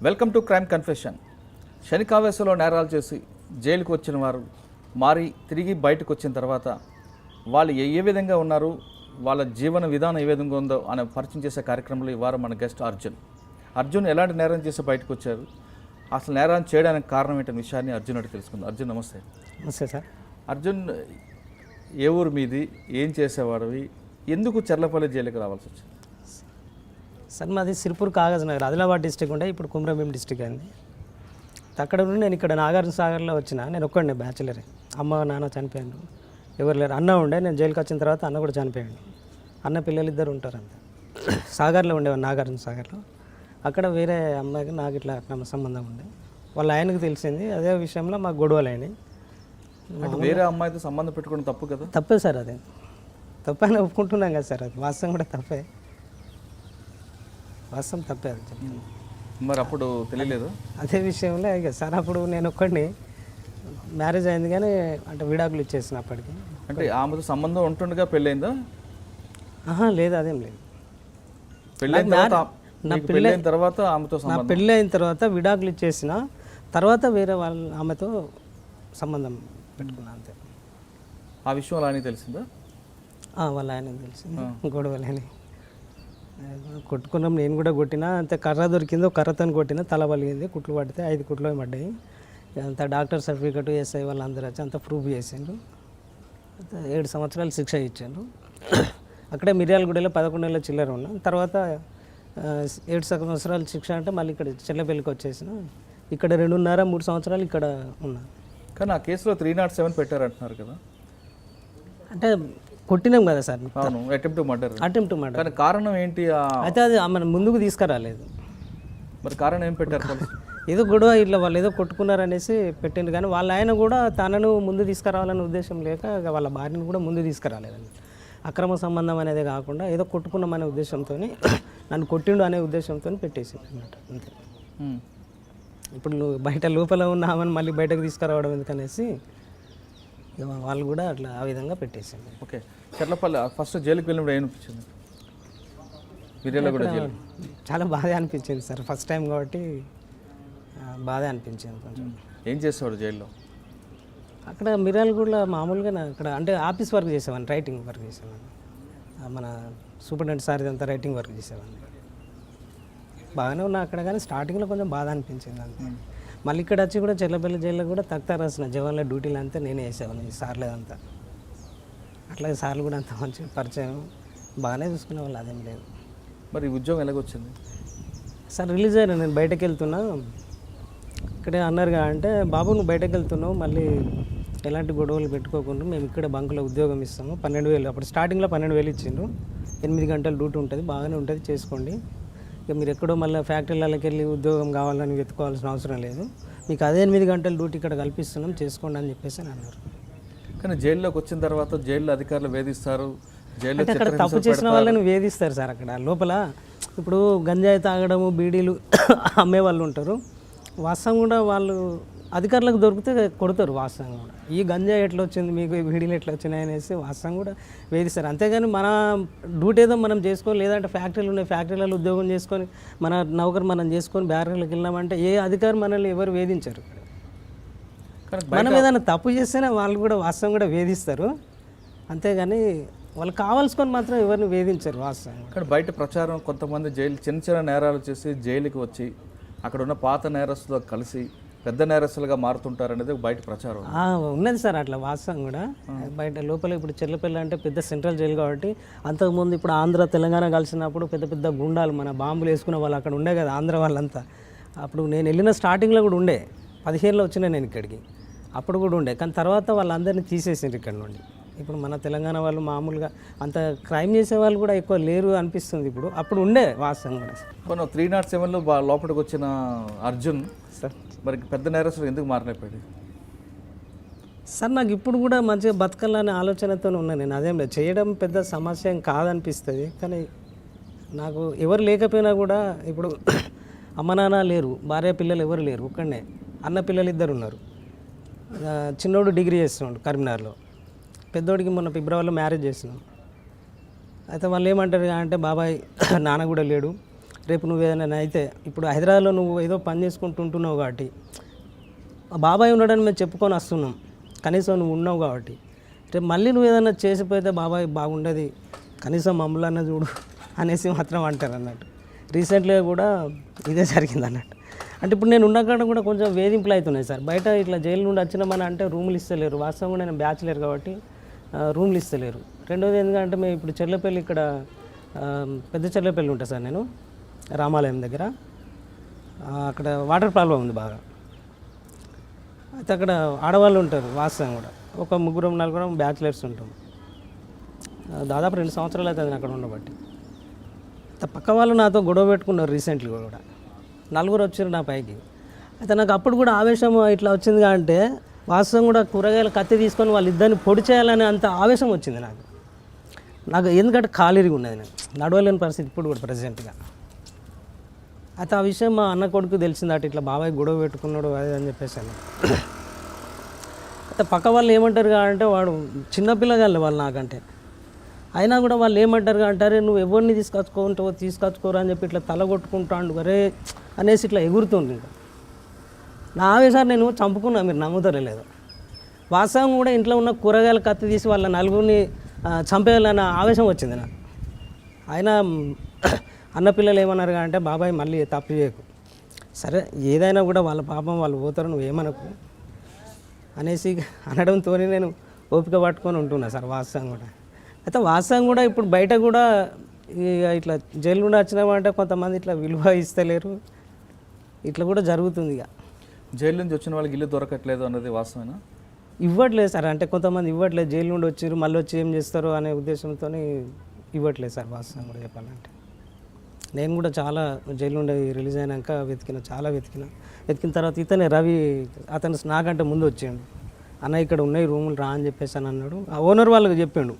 Welcome to crime confession. శనికావేశంలో నేరాలు చేసి జైలుకు వచ్చిన వారు మారి తిరిగి బయటకు వచ్చిన తర్వాత వాళ్ళు ఏ విధంగా ఉన్నారు, వాళ్ళ జీవన విధానం ఏ విధంగా ఉందో అని పరిచయం చేసే కార్యక్రమంలో ఈ వారం మన గెస్ట్ అర్జున్ ఎలాంటి నేరం చేసి బయటకు వచ్చారు, అసలు నేరాన్ని చేయడానికి కారణం ఏంటనే విషయాన్ని అర్జున్ అడిగి తెలుసుకుందాం. అర్జున్ నమస్తే. నమస్తే సార్. అర్జున్, ఏ ఊరు మీది, ఏం చేసేవాడివి, ఎందుకు చర్లపల్లి జైలుకి రావాల్సి వచ్చింది? సార్ మాది సిరిపూర్ కాగజ్ నగర్, ఆదిలాబాద్ డిస్టిక్ ఉండే, ఇప్పుడు కుమ్రంభీం డిస్టిక్ అయింది. అక్కడ నుండి నేను ఇక్కడ నాగార్జున సాగర్లో వచ్చిన. నేను ఒక్కడినే బ్యాచులరే, అమ్మ నాన్న చనిపోయాను, ఎవరు లేరు. అన్న ఉండే, నేను జైలుకి వచ్చిన తర్వాత అన్న కూడా చనిపోయాడు. అన్న పిల్లలు ఇద్దరు ఉంటారు అంతే. సాగర్లో ఉండేవాడు, నాగార్జున సాగర్లో. అక్కడ వేరే అమ్మాయికి నాకు ఇట్లా సంబంధం ఉండే, వాళ్ళ ఆయనకు తెలిసింది. అదే విషయంలో మాకు గొడవలు అయినాయి. వేరే అమ్మాయితో సంబంధం పెట్టుకోవడం తప్పు కదా? తప్పే సార్, అదే తప్పని ఒప్పుకుంటున్నాం కదా సార్. అది వాస్తవం కూడా తప్పే, వాస్తవం తప్పే అది చెప్తాను. మరి అప్పుడు తెలియలేదు అదే విషయంలో ఇక సార్. అప్పుడు నేను ఒక్కడిని, మ్యారేజ్ అయింది కానీ అంటే విడాకులు ఇచ్చేసిన అప్పటికి. అంటే ఆమెతో సంబంధం ఉంటుండగా పెళ్ళైందా? లేదు, అదేం లేదు. పెళ్ళైన తర్వాత ఆమెతో నా పెళ్ళి అయిన తర్వాత విడాకులు ఇచ్చేసిన తర్వాత వేరే వాళ్ళ ఆమెతో సంబంధం పెట్టుకున్నా అంతే. ఆ విషయం అలా అని తెలిసిందా? వాళ్ళ ఆయనకు తెలిసింది. గొడవలని కొట్టుకున్నాం, నేను కూడా కొట్టినా. అంతే కర్ర దొరికిందో కర్రతో కొట్టినా, తల పలిగింది, కుట్లు పడితే 5 కుట్లు పడ్డాయి. అంత డాక్టర్ సర్టిఫికెట్ ఎస్ఐ వాళ్ళందరూ వచ్చి అంతా ప్రూఫ్ చేసిండ్రు. 7 సంవత్సరాలు శిక్ష ఇచ్చారు. అక్కడే మిర్యాలగూడలో 11 నెలల చిల్లర ఉన్నా. తర్వాత 7 సంవత్సరాలు శిక్ష అంటే మళ్ళీ ఇక్కడ చెల్లపల్లికి వచ్చేసిన. ఇక్కడ 2.5-3 సంవత్సరాలు ఇక్కడ ఉన్నా. కానీ ఆ కేసులో 307 పెట్టారంటున్నారు కదా? అంటే కొట్టినాం కదా సార్. అవును, అటెంప్ట్ టు మర్డర్. కానీ కారణం ఏంటి? అయితే అది ఆమెను ముందుకు తీసుకురాలేదు. మరి కారణం ఏం పెట్టారు? ఏదో గొడవ, ఇట్లా వాళ్ళు ఏదో కొట్టుకున్నారనేసి పెట్టింది. కానీ వాళ్ళ ఆయన కూడా తనను ముందు తీసుకురావాలనే ఉద్దేశం లేక వాళ్ళ భార్యను కూడా ముందు తీసుకురాలేదండి. అక్రమ సంబంధం అనేది కాకుండా ఏదో కొట్టుకున్నామనే ఉద్దేశంతో, నన్ను కొట్టిండు అనే ఉద్దేశంతో పెట్టేసింది అన్నమాట అంతే. ఇప్పుడు నువ్వు బయట లోపల ఉన్న ఆమెను మళ్ళీ బయటకు తీసుకురావడం ఎందుకనేసి వాళ్ళు కూడా అట్లా ఆ విధంగా పెట్టేసింది. ఓకే, చర్లపల్లి ఫస్ట్ జైలుకి వెళ్ళినప్పుడు ఏమనిపించింది? కూడా జైలు చాలా బాధ అనిపించింది సార్. ఫస్ట్ టైం కాబట్టి బాధ అనిపించింది కొంచెం. ఏం చేసేవాడు జైల్లో? అక్కడ మిర్యాలగూడలో మామూలుగా అక్కడ అంటే ఆఫీస్ వర్క్ చేసేవాడిని, రైటింగ్ వర్క్ చేసేవాడిని. మన సూపరింటెండెంట్ సార్ ఇదంతా రైటింగ్ వర్క్ చేసేవాడిని. బాగానే ఉన్నా అక్కడ, కానీ స్టార్టింగ్లో కొంచెం బాధ అనిపించింది అంతే. మళ్ళీ ఇక్కడ వచ్చి కూడా చెర్లపల్లి జైల్లో కూడా తక్కువ రాసిన జవాన్ల డ్యూటీలు అంతా నేనే వేసేవాడిని, సార్లు అదంతా. అట్లాగే సార్లు కూడా అంత మంచి పరిచయం, బాగానే చూసుకునే వాళ్ళు, అదేం లేదు. మరి ఉద్యోగం ఎలాగొచ్చింది సార్? రిలీజ్ అయినా నేను బయటకు వెళ్తున్నా, ఇక్కడే అన్నారుగా అంటే, బాబు నువ్వు బయటకు వెళ్తున్నావు, మళ్ళీ ఎలాంటి గొడవలు పెట్టుకోకుండా మేము ఇక్కడ బంకులో ఉద్యోగం ఇస్తాము, 12,000. అప్పుడు స్టార్టింగ్లో 12,000 ఇచ్చిండ్రు. 8 గంటలు డ్యూటీ ఉంటుంది, బాగానే ఉంటుంది, చేసుకోండి. ఇక మీరు ఎక్కడో మళ్ళీ ఫ్యాక్టరీలకి వెళ్ళి ఉద్యోగం కావాలని వెతుకోవాల్సిన అవసరం లేదు, మీకు అదే 8 గంటల డ్యూటీ ఇక్కడ కల్పిస్తున్నాం, చేసుకోండి అని చెప్పేసి అన్నారు. కానీ జైల్లోకి వచ్చిన తర్వాత జైల్లో అధికారులు వేధిస్తారు, జైల్లో అక్కడ తప్పు చేసిన వాళ్ళని వేధిస్తారు సార్. అక్కడ లోపల ఇప్పుడు గంజాయి తాగడము, బీడీలు అమ్మే వాళ్ళు ఉంటారు. వాస్తవం కూడా వాళ్ళు అధికారులకు దొరికితే కొడతారు వాస్తవం కూడా. ఈ గంజాయి ఎట్లా వచ్చింది మీకు, ఈ బీడీలు ఎట్లా వచ్చినాయి అనేసి వాస్తవం కూడా వేధిస్తారు. అంతేగాని మన డ్యూటీ ఏదో మనం చేసుకోవాలి, లేదంటే ఫ్యాక్టరీలు ఉన్నాయి, ఫ్యాక్టరీలలో ఉద్యోగం చేసుకొని మన నౌకరు మనం చేసుకొని బ్యారర్లకు వెళ్ళామంటే ఏ అధికారి మనల్ని ఎవరు వేధించరు. మనం ఏదైనా తప్పు చేస్తేనే వాళ్ళు కూడా వాస్తవం కూడా వేధిస్తారు, అంతేగాని వాళ్ళు కావాల్సుకొని మాత్రం ఎవరిని వేధించరు వాస్తవం. కానీ బయట ప్రచారం కొంతమంది జైలు చిన్న నేరాలు చేసి జైలుకి వచ్చి అక్కడ ఉన్న పాత నేరస్తులతో కలిసి పెద్ద నేరస్తులుగా మారుతుంటారనేది బయట ప్రచారం ఉన్నది సార్. అట్లా వాస్తవం కూడా బయట లోపల ఇప్పుడు చెర్లపల్లి అంటే పెద్ద సెంట్రల్ జైలు కాబట్టి, అంతకుముందు ఇప్పుడు ఆంధ్ర తెలంగాణ కలిసినప్పుడు పెద్ద పెద్ద గుండాలు మన బాంబులు వేసుకునే వాళ్ళు అక్కడ ఉండే కదా, ఆంధ్ర వాళ్ళంతా. అప్పుడు నేను వెళ్ళిన స్టార్టింగ్లో కూడా ఉండే, 15లో వచ్చినా నేను ఇక్కడికి, అప్పుడు కూడా ఉండే. కానీ తర్వాత వాళ్ళందరినీ తీసేసిండ్రు ఇక్కడ నుండి. ఇప్పుడు మన తెలంగాణ వాళ్ళు మామూలుగా అంత క్రైమ్ చేసే వాళ్ళు కూడా ఎక్కువ లేరు అనిపిస్తుంది ఇప్పుడు. అప్పుడు ఉండే వాస్తవం కూడా. మనం 307లో లోపలికి వచ్చిన అర్జున్ సార్ మరి పెద్ద నేరస్తులు ఎందుకు మారలేకపోయాడు సార్? నాకు ఇప్పుడు కూడా మంచిగా బతకాలనే ఆలోచనతో ఉన్నాను నేను. అదేం లేదు, చేయడం పెద్ద సమస్య ఏం కాదనిపిస్తుంది. కానీ నాకు ఎవరు లేకపోయినా కూడా, ఇప్పుడు అమ్మ నాన్న లేరు, భార్య పిల్లలు ఎవరు లేరు, ఒక్కడే అన్న పిల్లలు 2 ఉన్నారు. చిన్నోడు డిగ్రీ చేస్తున్నాడు కరీంనగర్లో, పెద్దోడికి మొన్న ఫిబ్రవరిలో మ్యారేజ్ చేసినాం. అయితే వాళ్ళు ఏమంటారు అంటే, బాబాయ్ నాన్న కూడా లేడు, రేపు నువ్వు ఏదైనా అయితే ఇప్పుడు హైదరాబాద్లో నువ్వు ఏదో పని చేసుకుంటుంటున్నావు కాబట్టి ఆ బాబాయ్ ఉన్నాడని మేము చెప్పుకొని వస్తున్నాం, కనీసం నువ్వు ఉన్నావు కాబట్టి రేపు మళ్ళీ నువ్వు ఏదైనా చేసిపోతే బాబాయ్ బాగుండేది, కనీసం మమ్మల్ని అన్న చూడు అనేసి మాత్రం అంటారు అన్నట్టు. రీసెంట్గా కూడా ఇదే జరిగింది అన్నట్టు. అంటే ఇప్పుడు నేను ఉన్నక్కడ కూడా కొంచెం వేధింపులు అవుతున్నాయి సార్. బయట ఇట్లా జైలు నుండి వచ్చినామని అంటే రూములు ఇస్తలేరు. వాస్తవంగా నేను బ్యాచులర్ కాబట్టి రూమ్లు ఇస్తలేరు. రెండోది ఎందుకంటే మేము ఇప్పుడు చెర్లపల్లి ఇక్కడ పెద్ద చెర్లపల్లి ఉంటాను సార్ నేను, రామాలయం దగ్గర. అక్కడ వాటర్ ప్రాబ్లం ఉంది బాగా. అయితే అక్కడ ఆడవాళ్ళు ఉంటారు వాస్తవం కూడా, ఒక 3-4 బ్యాచులర్స్ ఉంటాం. దాదాపు 2 సంవత్సరాలు అవుతుంది అక్కడ ఉండబట్టి. పక్క వాళ్ళు నాతో గొడవ పెట్టుకున్నారు రీసెంట్లీ కూడా, 4 వచ్చారు నా పైకి. అయితే నాకు అప్పుడు కూడా ఆవేశం ఇట్లా వచ్చింది అంటే వాస్తవం కూడా కూరగాయల కత్తి తీసుకొని వాళ్ళిద్దరిని పొడి చేయాలనే అంత ఆవేశం వచ్చింది నాకు. ఎందుకంటే ఖాళీగా ఉన్నది, నేను నడవలేని పరిస్థితి ఇప్పుడు కూడా ప్రజెంట్గా. అయితే ఆ విషయం మా అన్న కొడుకు తెలిసింది, అటు ఇట్లా బాబాయ్ గొడవ పెట్టుకున్నాడు అది అని చెప్పేసి. అయితే పక్క వాళ్ళు ఏమంటారు అంటే వాడు చిన్నపిల్లగాళ్ళు వాళ్ళు నాకంటే, అయినా కూడా వాళ్ళు ఏమంటారు అంటారే నువ్వు ఎవరిని తీసుకొచ్చుకోరా అని చెప్పి ఇట్లా తల కొట్టుకుంటాడు వరే అనేసి ఇట్లా ఎగురుతుంది. ఇంకా నా ఆవేశాన్ని నేను చంపుకున్నా, మీరు నమ్ముతారో లేదో. వాస్తవం కూడా ఇంట్లో ఉన్న కూరగాయల కత్తి తీసి వాళ్ళ నలుగురిని చంపేయాలన్న ఆవేశం వచ్చింది నాకు. అయినా అన్నపిల్లలు ఏమన్నారు అంటే బాబాయ్ మళ్ళీ తప్పు చేయకు, సరే ఏదైనా కూడా వాళ్ళ పాపం వాళ్ళు పోతారు, నువ్వు ఏమనకు అనేసి అనడంతో నేను ఓపిక పట్టుకొని ఉంటున్నా సార్ వాస్తవం కూడా. అయితే వాస్తవం కూడా ఇప్పుడు బయట కూడా ఇట్లా జైలు నుండి వచ్చినామంటే కొంతమంది ఇట్లా విలువ ఇస్తలేరు, ఇట్లా కూడా జరుగుతుంది. ఇక జైలు నుంచి వచ్చిన వాళ్ళకి ఇల్లు దొరకట్లేదు అన్నది వాస్తవేనా? ఇవ్వట్లేదు సార్, అంటే కొంతమంది ఇవ్వట్లేదు, జైలు నుండి వచ్చారు మళ్ళీ వచ్చి ఏం చేస్తారు అనే ఉద్దేశంతో ఇవ్వట్లేదు సార్ వాస్తవం కూడా చెప్పాలంటే. నేను కూడా చాలా జైలు నుండి రిలీజ్ అయినాక చాలా వెతికిన తర్వాత ఇతనే రవి, అతను నాకంటే ముందు వచ్చాడు. అన్న ఇక్కడ ఉన్నాయి రూములు రా అని చెప్పేసి అని అన్నాడు. ఆ ఓనర్ వాళ్ళకి చెప్పాడు,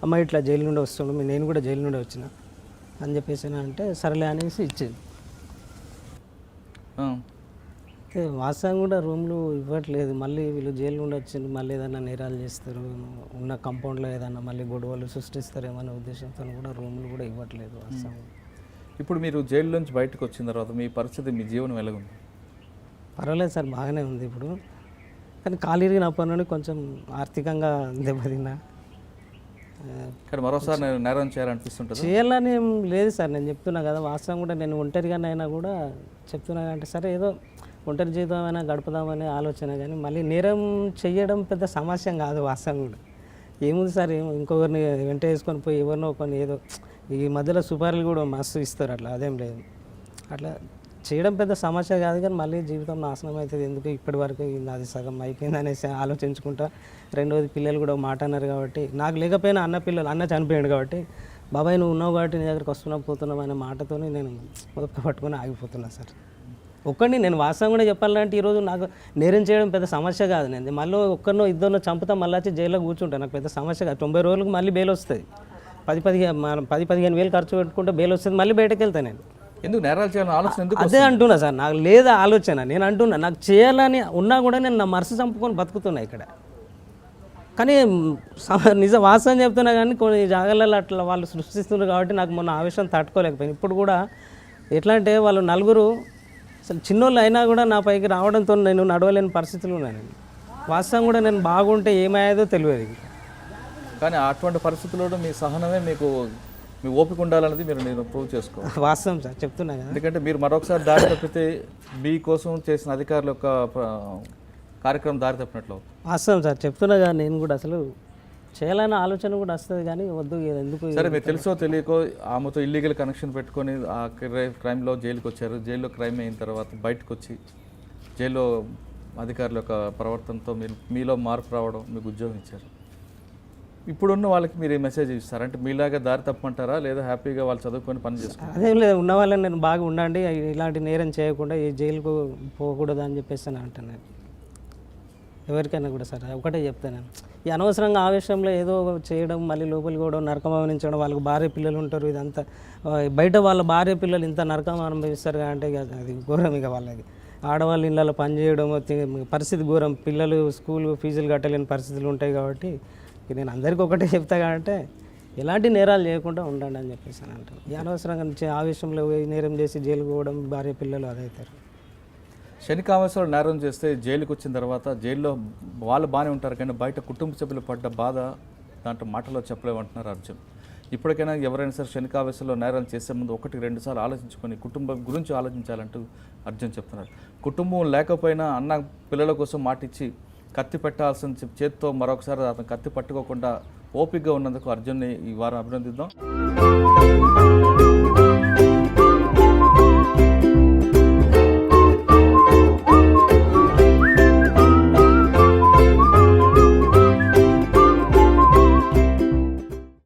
అమ్మ ఇట్లా జైలు నుండి వస్తుండు, నేను కూడా జైలు నుండి వచ్చిన అని చెప్పేసి అంటే సరేలే అనేసి ఇచ్చేది. వాస్తవం కూడా రూమ్లు ఇవ్వట్లేదు, మళ్ళీ వీళ్ళు జైలు నుండి వచ్చింది మళ్ళీ ఏదైనా నేరాలు చేస్తారు, ఉన్న కంపౌండ్లో ఏదైనా మళ్ళీ గొడవలు సృష్టిస్తారేమో అనే ఉద్దేశంతో కూడా రూములు కూడా ఇవ్వట్లేదు వాస్తవం. ఇప్పుడు మీరు జైలు నుంచి బయటకు వచ్చిన తర్వాత మీ పరిస్థితి, మీ జీవనం ఎలాగుంది? పర్వాలేదు సార్, బాగానే ఉంది ఇప్పుడు. కానీ కాలిరిగినప్పటి నుండి కొంచెం ఆర్థికంగా దెబ్బతిన్నా. కానీ మరోసారి నేను నేరం చేయాలనిపిస్తుంటుంది? చేయాలని ఏం లేదు సార్, నేను చెప్తున్నా కదా వాస్తవం కూడా. నేను ఒంటరిగానే అయినా కూడా చెప్తున్నా అంటే సరే ఏదో ఒంటరి జీవితమైనా గడుపుదామనే ఆలోచన, కానీ మళ్ళీ నేరం చెయ్యడం పెద్ద సమస్య కాదు వాస్తవం కూడా. ఏముంది సార్, ఇంకొకరిని వెంట వేసుకొని పోయి ఎవరినో కొన్ని ఏదో ఈ మధ్యలో సుపారీలు కూడా మస్తు ఇస్తారు, అట్లా అదేం లేదు. అట్లా చేయడం పెద్ద సమస్య కాదు, కానీ మళ్ళీ జీవితం నాశనం అవుతుంది ఎందుకు, ఇప్పటి వరకు అది సగం అయిపోయింది అనేసి ఆలోచించుకుంటా. రెండోది పిల్లలు కూడా మాట అన్నారు కాబట్టి, నాకు లేకపోయినా అన్న చనిపోయాడు కాబట్టి బాబాయ్ నువ్వు ఉన్నావు కాబట్టి నీ దగ్గరికి పోతున్నావు అనే మాటతో నేను మొదట పట్టుకొని ఆగిపోతున్నా సార్. ఒక్కడిని నేను వాస్తవం కూడా చెప్పాలంటే ఈరోజు నాకు నేరం చేయడం పెద్ద సమస్య కాదు. నేను మళ్ళీ ఒక్కరినో ఇద్దరినో చంపుతా మళ్ళీ వచ్చి జైల్లో కూర్చుంటాను, నాకు పెద్ద సమస్య కాదు. 90 రోజులకు మళ్ళీ బెయిల్ వస్తుంది, 10-15 వేలు ఖర్చు పెట్టుకుంటే బెయిల్ వస్తుంది, మళ్ళీ బయటకు వెళ్తాను నేను. ఎందుకు నేరాలు చేయాలని ఆలోచన ఎందుకు? అదే అంటున్నా సార్, నాకు లేదా ఆలోచన, నేను అంటున్నా నాకు చేయాలని ఉన్నా కూడా నేను నా మనసు చంపుకొని బతుకుతున్నా ఇక్కడ. కానీ వాస్తవం చెప్తున్నా కానీ కొన్ని జాగాలలో అట్లా వాళ్ళు సృష్టిస్తున్నారు కాబట్టి నాకు మొన్న ఆవేశం తట్టుకోలేకపోయింది. ఇప్పుడు కూడా ఎట్లా అంటే వాళ్ళు నలుగురు అసలు చిన్నోళ్ళు అయినా కూడా నా పైకి రావడంతో నేను నడవలేని పరిస్థితులు ఉన్నాను. వాస్తవం కూడా నేను బాగుంటే ఏమయ్యేదో తెలియదు. కానీ అటువంటి పరిస్థితుల్లో మీ సహనమే మీకు, మీ ఓపిక ఉండాలన్నది నేను ప్రూవ్ చేసుకోవాలి. వాస్తవం సార్ చెప్తున్నా కదా. ఎందుకంటే మీరు మరొకసారి దారి తప్పితే మీ కోసం చేసిన అధికారుల యొక్క కార్యక్రమం దారి తప్పినట్లు. వాస్తవం సార్ చెప్తున్నా కదా, నేను కూడా అసలు చేయాలన్న ఆలోచన కూడా వస్తుంది కానీ వద్దు ఎందుకు. సరే మీరు తెలుసో తెలియకో ఆమెతో ఇల్లీగల్ కనెక్షన్ పెట్టుకొని ఆ క్రైమ్లో జైలుకి వచ్చారు. జైల్లో క్రైమ్ అయిన తర్వాత బయటకు వచ్చి జైల్లో అధికారుల యొక్క ప్రవర్తనతో మీలో మార్పు రావడం, మీకు ఉద్యోగం ఇచ్చారు. ఇప్పుడున్న వాళ్ళకి మీరు ఈ మెసేజ్ ఇస్తారు అంటే మీలాగా దారి తప్పమంటారా, లేదా హ్యాపీగా వాళ్ళు చదువుకొని పని చేస్తారు? అదేం లేదు, ఉన్న వాళ్ళని నేను బాగా ఉండండి, ఇలాంటి నేరం చేయకుండా ఈ జైలుకు పోకూడదు అని చెప్పేసి అని అంటున్నాను ఎవరికైనా కూడా. సార్ ఒకటే చెప్తాను, ఈ అనవసరంగా ఆవేశంలో ఏదో చేయడం, మళ్ళీ లోపలికి కూడా నరకం అనుభవించడం, వాళ్ళకి భార్య పిల్లలు ఉంటారు, ఇదంతా బయట వాళ్ళ భార్య పిల్లలు ఇంత నరకం అనుభవిస్తారు అంటే అది ఘోరం. ఇక వాళ్ళకి ఆడవాళ్ళు ఇళ్ళలో పని చేయడం పరిస్థితి ఘోరం, పిల్లలు స్కూల్ ఫీజులు కట్టలేని పరిస్థితులు ఉంటాయి కాబట్టి నేను అందరికీ ఒకటే చెప్తా కాబట్టి ఎలాంటి నేరాలు చేయకుండా ఉండండి అని చెప్పేసి అని అంటారు. ఈ అనవసరంగా ఆవేశంలో పోయి నేరం చేసి జైలుకు పోవడం, భార్య పిల్లలు అదవుతారు. శనికావేశంలో నేరం చేస్తే జైలుకి వచ్చిన తర్వాత జైల్లో వాళ్ళు బాగానే ఉంటారు, కానీ బయట కుటుంబ సభ్యులు పడ్డ బాధ దాంట్లో మాటలో చెప్పలేమంటున్నారు అర్జున్. ఇప్పటికైనా ఎవరైనా సరే శనికావేశంలో నేరాలు చేసే ముందు 1-2 సార్లు ఆలోచించుకొని కుటుంబం గురించి ఆలోచించాలంటూ అర్జున్ చెప్తున్నారు. కుటుంబం లేకపోయినా అన్న పిల్లల కోసం మాటిచ్చి కత్తి పెట్టాల్సిన చేత్తో మరొకసారి అతను కత్తి పట్టుకోకుండా ఓపికగా ఉన్నందుకు అర్జున్ని ఈ వారం అభినందిద్దాం.